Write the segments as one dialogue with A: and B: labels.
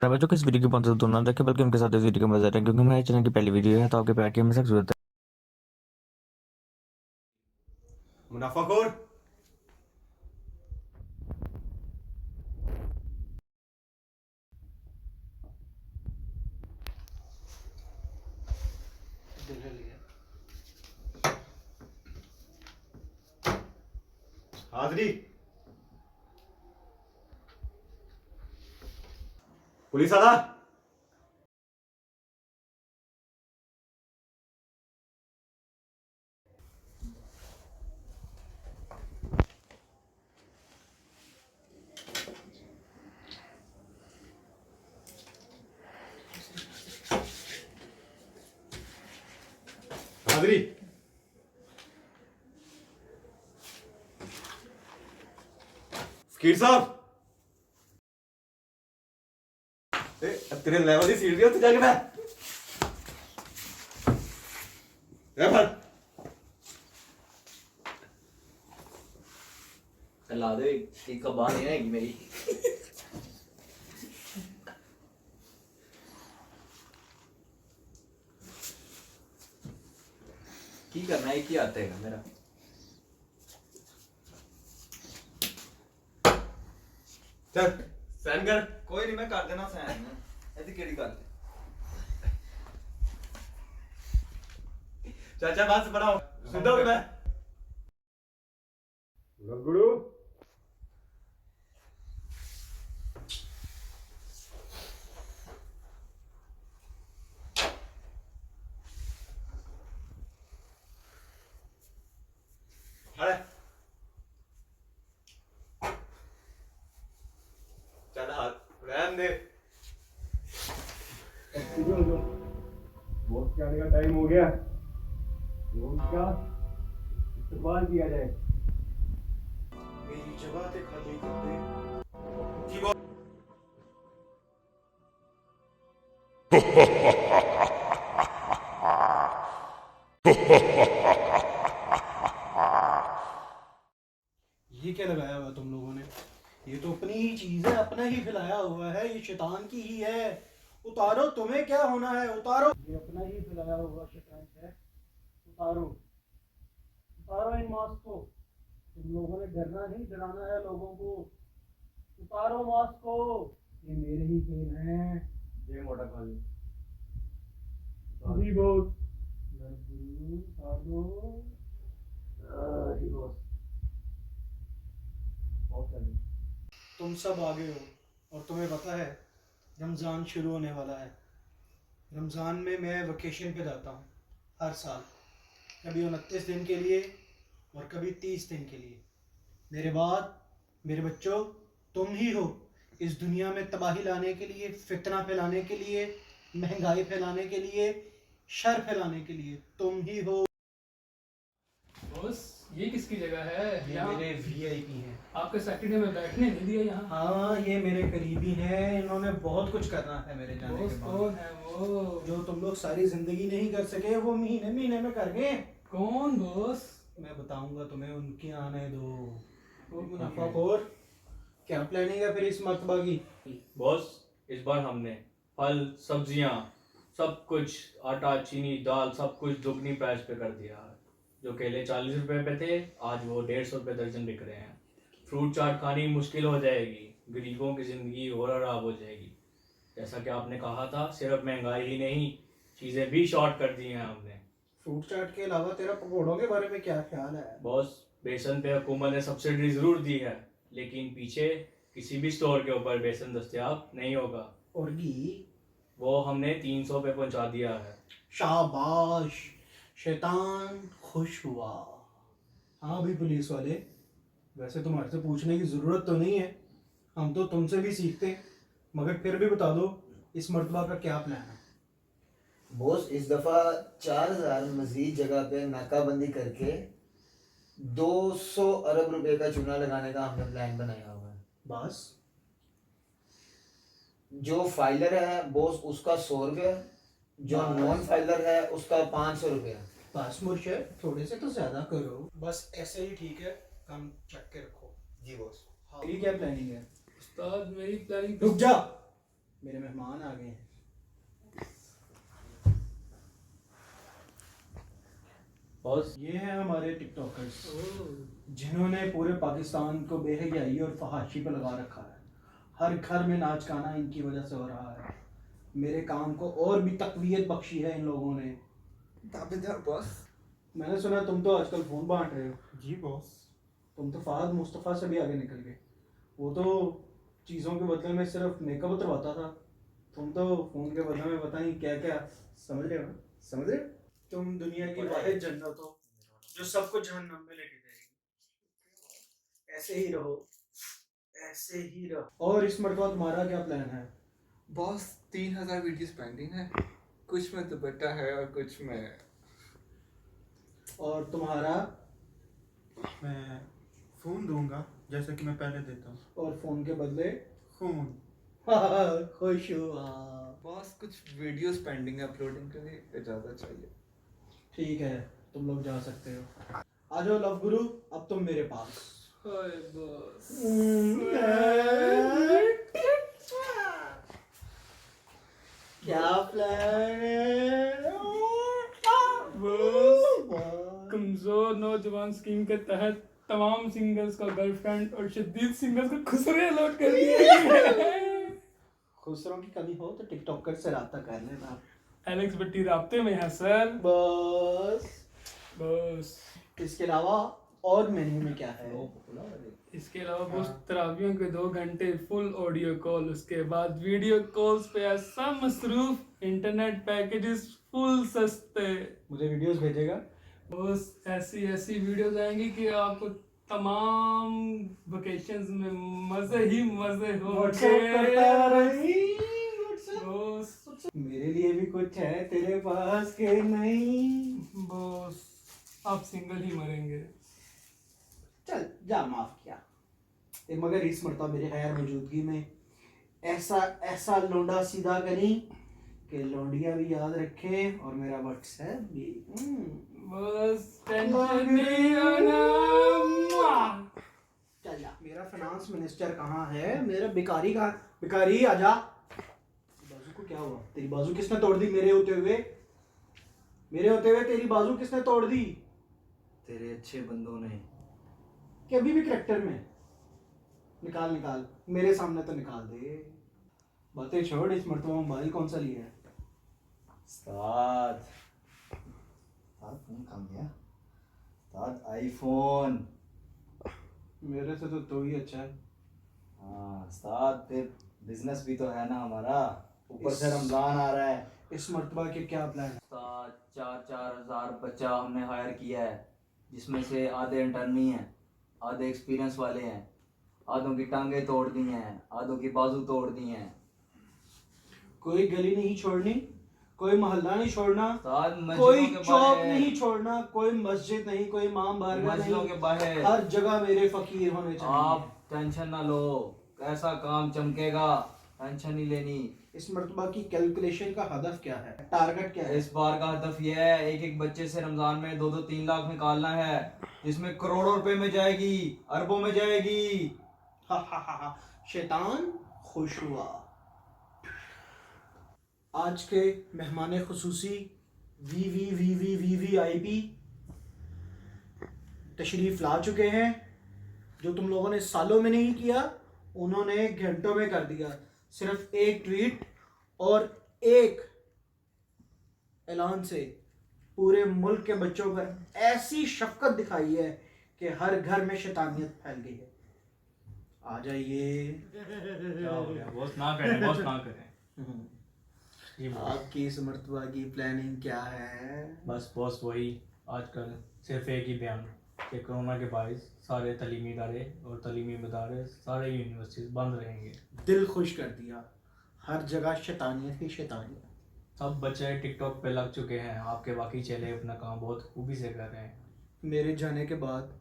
A: बच्चों को इस वीडियो की बहुत ज़्यादा ना देखें बल्कि उनके साथ इस वीडियो को मजा रहे क्योंकि हमारे चैनल की पहली वीडियो है तो आपके प्यार की हमें सख्त जरूरत है।
B: मुनाफाखोर। हाजिरी। पुलिस आला। हाजिरी। फकीर साहब, तेरे लेवल की सीट दी उत्ते जाके बैठ। फड़।
C: ला दो एक कबान नहीं आएगी मेरी। की करना है की आता है मेरा।
B: चल साइन कर।
C: कोई नहीं मैं कर देना सैन ऐसी केड़ी गल
B: चाचा बस बढ़ाओ। सीधा हो गया। गगड़ू। अरे चल हाथ रहन दे। वोट के आने का टाइम हो गया। वोट का इस्तेमाल किया जाए। मेरी जगह पे खाली कर दे। जी बोल।
D: ये क्या लगाया हुआ तुम लोगों ने? ये तो अपनी ही चीज है, अपना ही फैलाया हुआ है, ये शैतान की ही है। उतारो, तुम्हें क्या होना है, उतारो। ये अपना ही फैलाया हुआ शैतान है, उतारो। उतारो इन मास्क को। तुम लोगों ने डरना नहीं, डराना है लोगों को। उतारो मास्क को। ये मेरे ही खेल हैं।
B: ये मोटा खाली।
D: जी बोल। उतार दो। जी बॉस। तुम सब आगे हो और तुम्हें पता है रमज़ान शुरू होने वाला है। रमज़ान में मैं वकेशन पे जाता हूँ हर साल, कभी 29 दिन के लिए और कभी 30 दिन के लिए। मेरे बाद मेरे बच्चों, तुम ही हो इस दुनिया में तबाही लाने के लिए, फितना फैलाने के लिए, महंगाई फैलाने के लिए, शर फैलाने के लिए तुम ही हो।
E: बॉस ये किसकी जगह है?
D: ये
E: यहाँ
D: मेरे वीआईपी हैं।
E: आपके सैटरडे में बैठने नहीं दिया यहाँ।
D: हाँ, ये मेरे करीबी हैं, इन्होंने बहुत कुछ करना है मेरे जाने
E: बॉस
D: के बाद।
E: कौन है वो?
D: जो तुम लोग सारी जिंदगी नहीं कर सके वो महीने महीने में कर गए।
E: कौन बॉस?
D: मैं बताऊंगा तुम्हें, उनकी आने दो।
E: वो
D: मुनाफाखोर, क्या प्लानिंग है फिर इस मर्तबा की?
F: बॉस इस बार हमने फल सब्जियां सब कुछ आटा चीनी दाल सब कुछ दुगनी प्राइस पे कर दिया है। जो केले 40 रुपए पे थे आज वो 150 रुपए दर्जन बिक रहे हैं। फ्रूट चाट खानी मुश्किल हो जाएगी, गरीबों की ज़िंदगी और ख़राब हो जाएगी। जैसा कि आपने कहा था सिर्फ महंगाई ही नहीं चीज़ें भी शॉर्ट कर दी हैं हमने।
D: फ्रूट चाट के अलावा तेरा पकौड़ों के बारे में क्या ख्याल है?
F: बॉस बेसन पे हुकूमत ने सब्सिडी ज़रूर दी है लेकिन पीछे किसी भी स्टोर के ऊपर बेसन दस्तयाब नहीं होगा।
D: और घी?
F: वो हमने 300 पे पहुंचा दिया है।
D: शाबाश, शैतान खुश हुआ। हाँ भी पुलिस वाले, वैसे तुम्हारे से पूछने की ज़रूरत तो नहीं है, हम तो तुमसे भी सीखते हैं, मगर फिर भी बता दो इस मर्तबा का क्या प्लान है?
G: बॉस इस दफा 4000 मजीद जगह पे नाकाबंदी करके 200 अरब रुपए का चूना लगाने का हमने प्लान बनाया हुआ है।
D: बस?
G: जो फाइलर है बॉस उसका 100 रुपये, जो
D: बस।
G: नॉन फाइलर है उसका 500 रुपये।
D: बस मुर्शद, थोड़े से तो ज़्यादा करो। बस ऐसे ही ठीक है, काम चक के रखो।
G: जी बॉस।
D: मेरी क्या प्लानिंग है?
E: उस्ताद मेरी प्लानिंग
D: रुक जा, मेरे मेहमान आ गए हैं।
F: बॉस
D: ये हैं हमारे टिकटॉकर्स जिन्होंने पूरे पाकिस्तान को बेहयाई और फहाशी पर लगा रखा है। हर घर में नाच गाना इनकी वजह से हो रहा है। मेरे काम को और भी तकवीयत बख्शी है इन लोगों ने।
C: दावेदार बॉस।
D: मैंने सुना तुम तो आजकल फ़ोन बांट रहे हो।
B: जी बॉस।
D: तुम तो फहद मुस्तफ़ा से भी आगे निकल गए। वो तो चीज़ों के बदले में सिर्फ मेकअप उतरवाता था, तुम तो फ़ोन के बदले में पता नहीं क्या क्या। समझ रहे हो ना? समझ रहे हो? तुम दुनिया की वाहिद जन्नत हो जो सबको जहन्नम में लेके जाएगी। ऐसे ही रहो, ऐसे ही रहो। और इस मरतबा तुम्हारा क्या प्लान है?
H: बॉस 3000 वीडियोस पेंडिंग है, कुछ में दुपट्टा है और कुछ में।
D: और तुम्हारा?
B: मैं फ़ोन दूंगा जैसे कि मैं पहले देता हूँ।
D: और फ़ोन के बदले
B: खून।
D: खुश हुआ।
H: बॉस कुछ वीडियोस पेंडिंग है अपलोडिंग के लिए, इजाज़त चाहिए।
D: ठीक है, तुम लोग जा सकते हो। आ जाओ लव गुरु, अब तुम मेरे पास।
E: हाय बॉस।
D: क्या प्लान है?
E: कमजोर नौजवान स्कीम के तहत तमाम सिंगर्स का गर्लफ्रेंड और शदीद सिंगर्स को खुसरे अलॉट कर दिया गया है।
D: खुसरों की कमी हो तो टिकटॉकर से राब्ता कर लेना।
E: एलेक्स भट्टी राब्ते में है सर।
D: बस
E: बस
D: इसके अलावा और मेन्यू में क्या है?
E: इसके अलावा बस तरावियों के 2 घंटे फुल ऑडियो कॉल, उसके बाद वीडियो कॉल्स पे ऐसा मसरूफ, इंटरनेट पैकेजेस फुल सस्ते।
D: मुझे वीडियोस भेजेगा?
E: बस ऐसी ऐसी वीडियोस आएंगी कि आपको तमाम वेकेशंस में मजे ही मजे बस
D: मेरे लिए भी कुछ है तेरे पास के नहीं?
E: बस आप सिंगल ही मरेंगे।
D: चल जा, माफ किया। मगर इस मरतबा मेरे गैर मौजूदगी में ऐसा ऐसा लोंडा सीधा करी कि लौंडिया भी याद रखे और मेरा व्हाट्सएप भी।
E: बस टेंशन नहीं लेना।
D: चल जा। मेरा फाइनेंस मिनिस्टर कहाँ है? मेरा भिखारी कहाँ? भिखारी आजा। बाजू को क्या हुआ? तेरी बाजू किसने तोड़ दी? मेरे होते हुए तेरी बाजू किसने तोड़ दी?
C: तेरे अच्छे बंदों ने।
D: कि अभी भी करैक्टर में? निकाल मेरे सामने तो निकाल दे। बातें छोड़, इस मरतबा मोबाइल कौन सा लिया है?
C: उस्ताद फोन कम गया। उस्ताद आईफोन।
D: मेरे से तो तू ही अच्छा है।
C: हाँ उस्ताद, फिर बिजनेस भी तो है ना हमारा, ऊपर से रमजान आ रहा है।
D: इस मरतबा के क्या प्लान है?
C: उस्ताद 4,000 बच्चा हमने हायर किया है, जिसमें से आधे इंटर्नी हैं, आधे एक्सपीरियंस वाले हैं, आधों की टांगे तोड़ दी हैं, आधों की बाजू तोड़ दी हैं।
D: कोई गली नहीं छोड़नी, कोई मोहल्ला नहीं छोड़ना,
C: उस्ताद
D: कोई
C: मस्जिदों के
D: चौक
C: बाहर,
D: नहीं छोड़ना, कोई मस्जिद नहीं, कोई इमाम बारगाह
C: मस्जिदों
D: नहीं।
C: के बाहर
D: हर जगह मेरे फकीर होने चाहिए।
C: आप टेंशन ना लो, कैसा काम चमकेगा, टेंशन नहीं लेनी।
D: इस मरतबा की कैलकुलेशन का हदफ क्या है? टारगेट क्या है?
C: इस बार का हदफ यह है, एक एक बच्चे से रमजान में 2-3 लाख निकालना है, जिसमें करोड़ों रुपए में जाएगी, अरबों में जाएगी।
D: हा। शैतान खुश हुआ। आज के मेहमान खुसूसी VVIP तशरीफ ला चुके हैं। जो तुम लोगों ने सालों में नहीं किया, उन्होंने घंटों में कर दिया। सिर्फ एक ट्वीट और एक ऐलान से पूरे मुल्क के बच्चों पर ऐसी शफकत दिखाई है कि हर घर में शैतानियत फैल गई है। आ जाइए।
F: क्या हो गया बॉस? ना करें। जी बॉस।
D: आपकी इस मरतबा की प्लानिंग क्या है?
F: बस बॉस वही, आजकल सिर्फ एक ही बयान कि कोरोना के बायस सारे तलीमी इदारे और तलीमी मदारस, सारे यूनिवर्सिटीज बंद रहेंगे।
D: दिल खुश कर दिया। हर जगह शैतानियत ही शैतानियत।
F: सब बच्चे टिकटॉक पे लग चुके हैं, आपके बाकी चेले अपना काम बहुत खूबी से कर रहे हैं।
D: मेरे जाने के बाद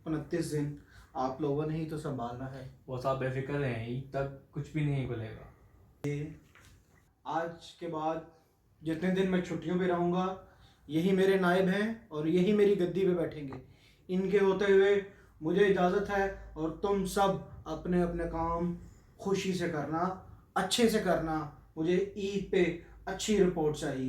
D: 29 दिन आप लोगों ने ही तो संभालना है।
F: वो सब बेफिक्र हैं, ईद तक कुछ भी नहीं खुलेगा।
D: आज के बाद जितने दिन मैं छुट्टियों पे रहूँगा, यही मेरे नायब हैं और यही मेरी गद्दी पे बैठेंगे। इनके होते हुए मुझे इजाज़त है और तुम सब अपने अपने काम खुशी से करना। अच्छे से करना, मुझे ईद पे अच्छी रिपोर्ट चाहिए।